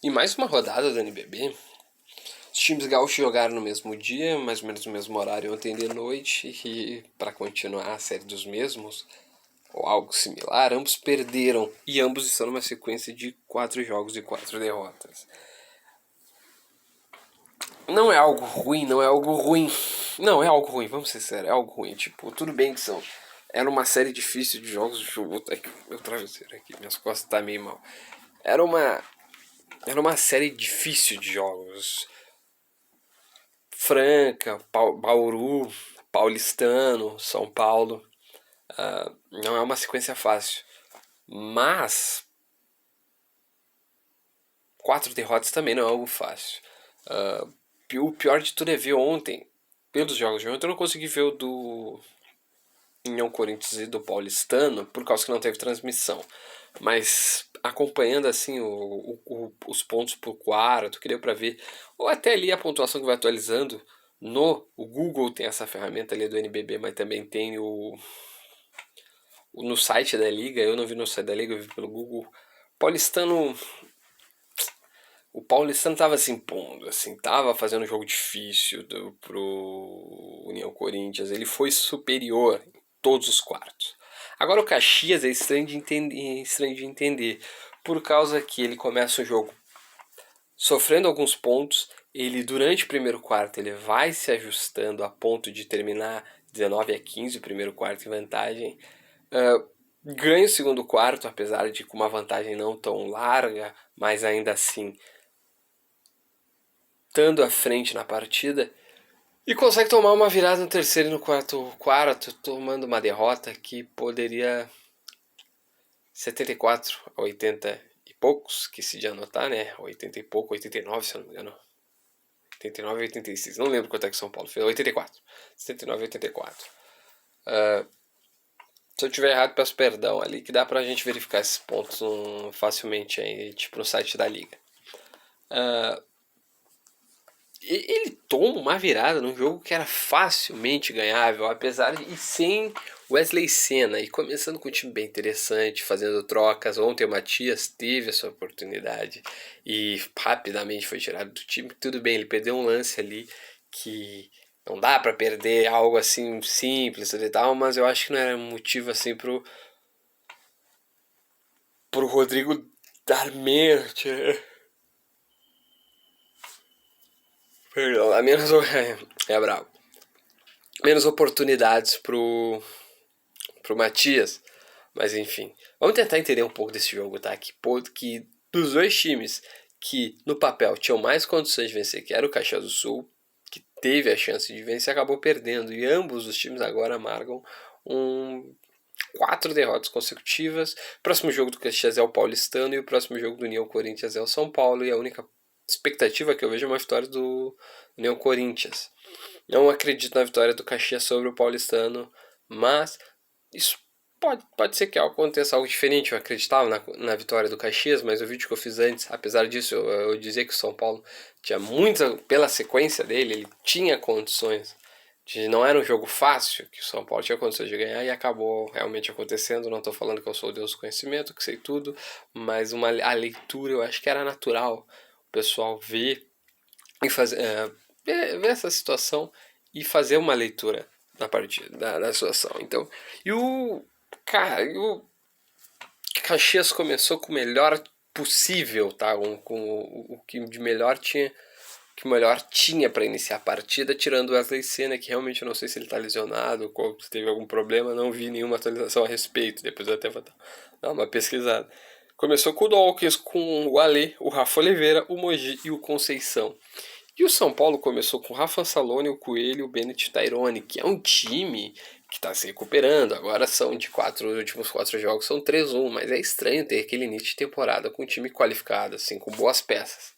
E mais uma rodada do NBB. Os times gaúchos jogaram no mesmo dia, mais ou menos no mesmo horário ontem de noite, e para continuar a série dos mesmos, ou algo similar, ambos perderam, e ambos estão numa sequência de 4 jogos e 4 derrotas. Não é algo ruim, não é algo ruim. Não, é algo ruim, vamos ser sérios, é algo ruim. Tipo, tudo bem que são. Era uma série difícil de jogos. Deixa eu botar aqui meu travesseiro aqui, minhas costas tá meio mal. Era uma série difícil de jogos. Franca, Bauru, Paulistano, São Paulo. Não é uma sequência fácil. Mas 4 derrotas também não é algo fácil. O pior de tudo é ver ontem, pelos jogos de ontem, eu não consegui ver o do União Corinthians e do Paulistano, por causa que não teve transmissão. Mas acompanhando assim os pontos por quarto, que deu pra ver, ou até ali a pontuação que vai atualizando, o Google tem essa ferramenta ali do NBB, mas também tem no site da Liga. Eu não vi no site da Liga, eu vi pelo Google. Paulistano. O Paulistano tava se impondo, assim, tava fazendo um jogo difícil pro União Corinthians. Ele foi superior em todos os quartos. Agora o Caxias é estranho de entender, por causa que ele começa o jogo sofrendo alguns pontos. Ele, durante o primeiro quarto, ele vai se ajustando a ponto de terminar 19-15 o primeiro quarto em vantagem. Ganha o segundo quarto, apesar de com uma vantagem não tão larga, mas ainda assim estando à frente na partida, e consegue tomar uma virada no terceiro e no quarto, tomando uma derrota que poderia 74-80 e poucos, que se de anotar, né? 80 e pouco, 89 se eu não me engano. 89 e 86, não lembro quanto é que São Paulo fez, 84. 79 e 84. Se eu tiver errado, peço perdão ali, que dá pra gente verificar esses pontos facilmente aí, tipo no site da Liga. Ele toma uma virada num jogo que era facilmente ganhável, apesar de e sem Wesley Senna, e começando com um time bem interessante, fazendo trocas. Ontem o Matias teve a sua oportunidade e rapidamente foi tirado do time. Tudo bem, ele perdeu um lance ali que não dá para perder, algo assim simples e tal, mas eu acho que não era motivo assim pro Rodrigo dar mente. Perdão, a menos é bravo. Menos oportunidades pro Matias. Mas enfim, vamos tentar entender um pouco desse jogo, tá? Que dos dois times que no papel tinham mais condições de vencer, que era o Caxias do Sul, que teve a chance de vencer, acabou perdendo. E ambos os times agora amargam 4 derrotas consecutivas. O próximo jogo do Caxias é o Paulistano e o próximo jogo do União Corinthians é o São Paulo. E a única expectativa que eu vejo é uma vitória do União Corinthians. Não acredito na vitória do Caxias sobre o Paulistano, mas isso pode ser que aconteça algo diferente. Eu acreditava na vitória do Caxias, mas o vídeo que eu fiz antes, apesar disso, eu dizia que o São Paulo tinha muita, pela sequência dele, ele tinha condições. Não era um jogo fácil, que o São Paulo tinha condições de ganhar, e acabou realmente acontecendo. Não estou falando que eu sou o Deus do conhecimento, que sei tudo, mas a leitura eu acho que era natural. O pessoal ver e fazer, ver essa situação e fazer uma leitura da partida, da situação. Então, o Caxias começou com o melhor possível, tá? Com o que de melhor tinha, que melhor tinha para iniciar a partida, tirando o Wesley Senna, que realmente eu não sei se ele está lesionado ou se teve algum problema, não vi nenhuma atualização a respeito. Depois eu até vou dar uma pesquisada. Começou com o Dawkins, com o Alê, o Rafa Oliveira, o Mogi e o Conceição. E o São Paulo começou com o Rafa Ansalone, o Coelho, o Bennett e o Tyrone, que é um time que está se recuperando. Agora são de os últimos 4 jogos são 3-1, mas é estranho ter aquele início de temporada com um time qualificado, assim, com boas peças.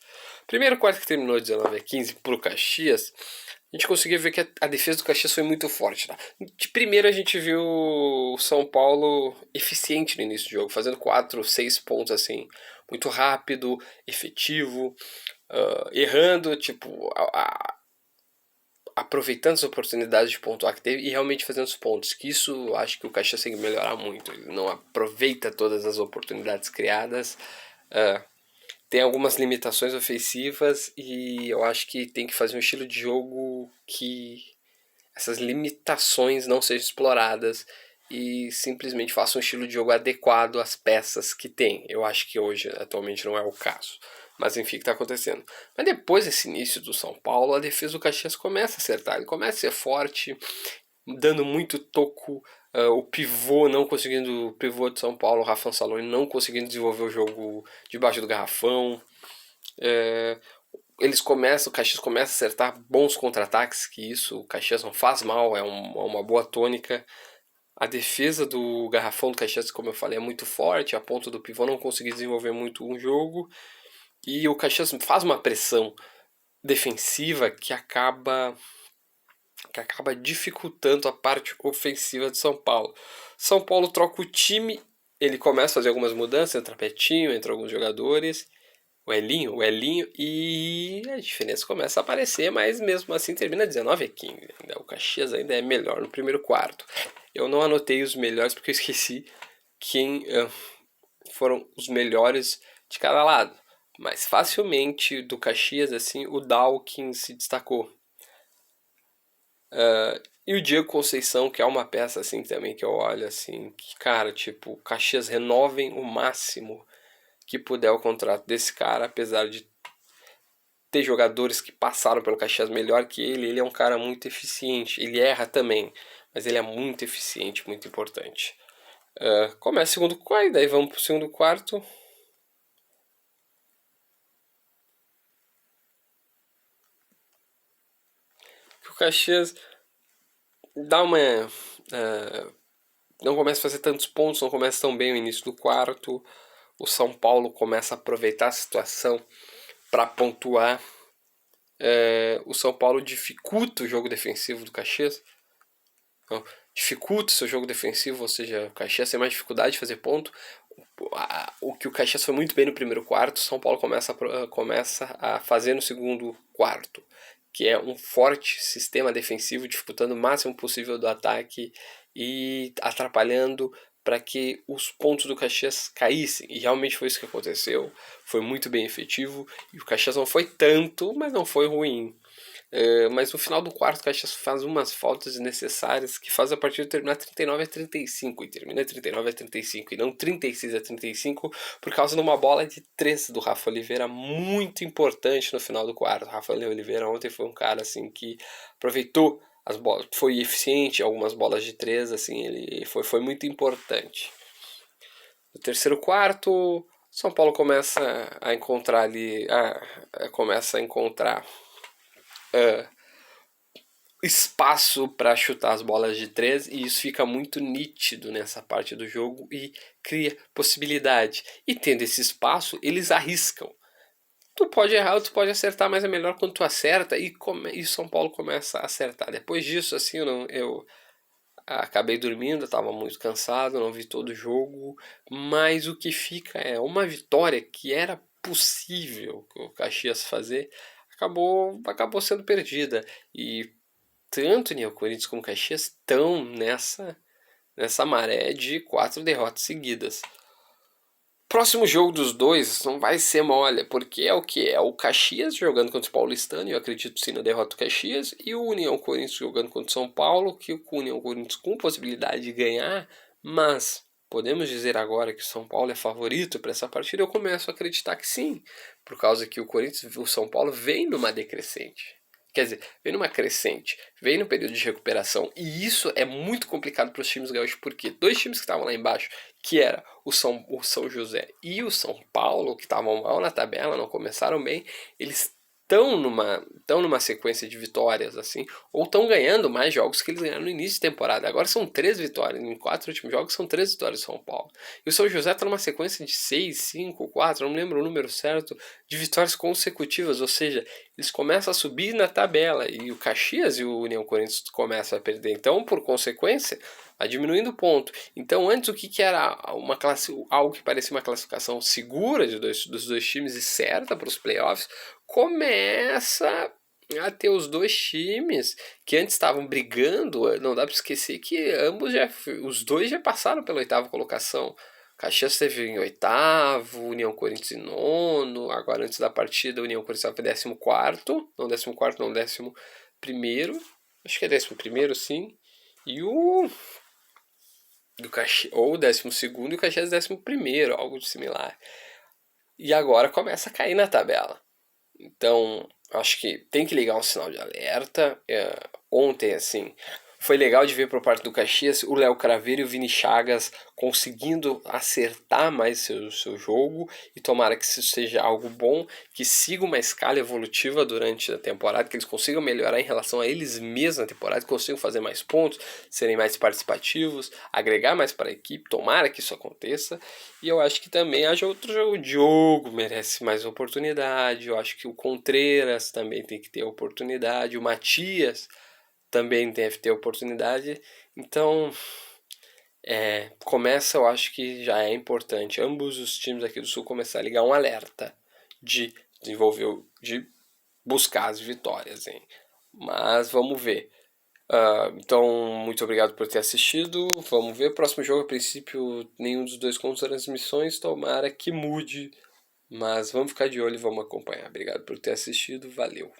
Primeiro quarto que terminou 19-15 para o Caxias, a gente conseguiu ver que a defesa do Caxias foi muito forte. Tá? De primeiro a gente viu o São Paulo eficiente no início do jogo, fazendo 4, 6 pontos assim, muito rápido, efetivo, errando, tipo, aproveitando as oportunidades de pontuar que teve e realmente fazendo os pontos. Que isso eu acho que o Caxias tem que melhorar muito. Ele não aproveita todas as oportunidades criadas. tem algumas limitações ofensivas e eu acho que tem que fazer um estilo de jogo que essas limitações não sejam exploradas e simplesmente faça um estilo de jogo adequado às peças que tem. Eu acho que hoje, atualmente, não é o caso. Mas enfim, o que está acontecendo? Mas depois desse início do São Paulo, a defesa do Caxias começa a acertar. Ele começa a ser forte, dando muito toco. O pivô não conseguindo. O pivô de São Paulo, o Rafa Ansaloni, não conseguindo desenvolver o jogo debaixo do garrafão. Eles começam, o Caxias começa a acertar bons contra-ataques, que isso o Caxias não faz mal, é uma boa tônica. A defesa do garrafão do Caxias, como eu falei, é muito forte, a ponto do pivô não conseguir desenvolver muito um jogo. E o Caxias faz uma pressão defensiva que acaba dificultando a parte ofensiva de São Paulo. São Paulo troca o time, ele começa a fazer algumas mudanças, entra Petinho, entra alguns jogadores, o Elinho, e a diferença começa a aparecer, mas mesmo assim termina 19-15. O Caxias ainda é melhor no primeiro quarto. Eu não anotei os melhores porque eu esqueci quem foram os melhores de cada lado. Mas facilmente do Caxias, assim, o Dawkins se destacou. E o Diego Conceição, que é uma peça assim também que eu olho assim, que cara, tipo, o Caxias renovem o máximo que puder o contrato desse cara, apesar de ter jogadores que passaram pelo Caxias melhor que ele é um cara muito eficiente. Ele erra também, mas ele é muito eficiente, muito importante. Começa o segundo quarto, daí vamos pro segundo quarto. O Caxias dá uma. Não começa a fazer tantos pontos, não começa tão bem o início do quarto. O São Paulo começa a aproveitar a situação para pontuar. O São Paulo dificulta o jogo defensivo do Caxias. Então, dificulta o seu jogo defensivo, ou seja, o Caxias tem mais dificuldade de fazer ponto. O que o Caxias foi muito bem no primeiro quarto, o São Paulo começa a fazer no segundo quarto, que é um forte sistema defensivo, dificultando o máximo possível do ataque e atrapalhando para que os pontos do Caxias caíssem. E realmente foi isso que aconteceu. Foi muito bem efetivo. E o Caxias não foi tanto, mas não foi ruim. Mas no final do quarto, o Caxias faz umas faltas desnecessárias que faz a partida terminar 39-35 e termina 39-35 e não 36-35 por causa de uma bola de 3 do Rafa Oliveira muito importante no final do quarto. O Rafa Oliveira ontem foi um cara assim que aproveitou as bolas, foi eficiente em algumas bolas de 3, assim, ele foi muito importante. No terceiro quarto, São Paulo começa a encontrar ali, começa a encontrar espaço para chutar as bolas de 3 e isso fica muito nítido nessa parte do jogo e cria possibilidade. E tendo esse espaço, eles arriscam. Tu pode errar, tu pode acertar, mas é melhor quando tu acerta e o São Paulo começa a acertar. Depois disso, assim, eu acabei dormindo, estava muito cansado, não vi todo o jogo, mas o que fica é uma vitória que era possível o Caxias fazer, acabou sendo perdida. E tanto o Corinthians como o Caxias estão nessa maré de 4 derrotas seguidas. Próximo jogo dos dois não vai ser mole, porque é o que? É o Caxias jogando contra o Paulistano, e eu acredito sim na derrota do Caxias, e o União Corinthians jogando contra o São Paulo, que o União Corinthians com possibilidade de ganhar, mas podemos dizer agora que o São Paulo é favorito para essa partida? Eu começo a acreditar que sim, por causa que o São Paulo vem numa decrescente. Quer dizer, vem numa crescente, vem no período de recuperação, e isso é muito complicado para os times gaúchos, porque dois times que estavam lá embaixo, que era o São José e o São Paulo, que estavam mal na tabela, não começaram bem, eles estão numa sequência de vitórias, assim, ou estão ganhando mais jogos que eles ganharam no início de temporada. Agora são 3 vitórias, em 4 últimos jogos são 3 vitórias do São Paulo. E o São José está numa sequência de 6, 5, 4, não lembro o número certo, de vitórias consecutivas, ou seja, eles começam a subir na tabela, e o Caxias e o União Corinthians começam a perder. Então, por consequência, vai diminuindo o ponto. Então, antes o que era algo que parecia uma classificação segura dos dois times e certa para os playoffs, começa a ter os dois times que antes estavam brigando. Não dá para esquecer que os dois já passaram pela oitava colocação. Caxias teve em oitavo, União Corinthians em nono, agora antes da partida União Corinthians foi 14º, não 14º, não 11º, acho que é 11º sim, e o Caxias, ou 12º e o Caxias 11º, algo similar. E agora começa a cair na tabela. Então, acho que tem que ligar um sinal de alerta. Ontem, assim, foi legal de ver por parte do Caxias o Léo Craveiro e o Vini Chagas conseguindo acertar mais seu jogo, e tomara que isso seja algo bom, que siga uma escala evolutiva durante a temporada, que eles consigam melhorar em relação a eles mesmos na temporada, que consigam fazer mais pontos, serem mais participativos, agregar mais para a equipe, tomara que isso aconteça. E eu acho que também haja outro jogo. O Diogo merece mais oportunidade, eu acho que o Contreras também tem que ter oportunidade, o Matias também deve ter oportunidade. Então, começa, eu acho que já é importante ambos os times aqui do Sul começar a ligar um alerta de desenvolver, de buscar as vitórias, hein? Mas vamos ver. Então, muito obrigado por ter assistido. Vamos ver. Próximo jogo, a princípio, nenhum dos dois com transmissões. Tomara que mude. Mas vamos ficar de olho e vamos acompanhar. Obrigado por ter assistido. Valeu.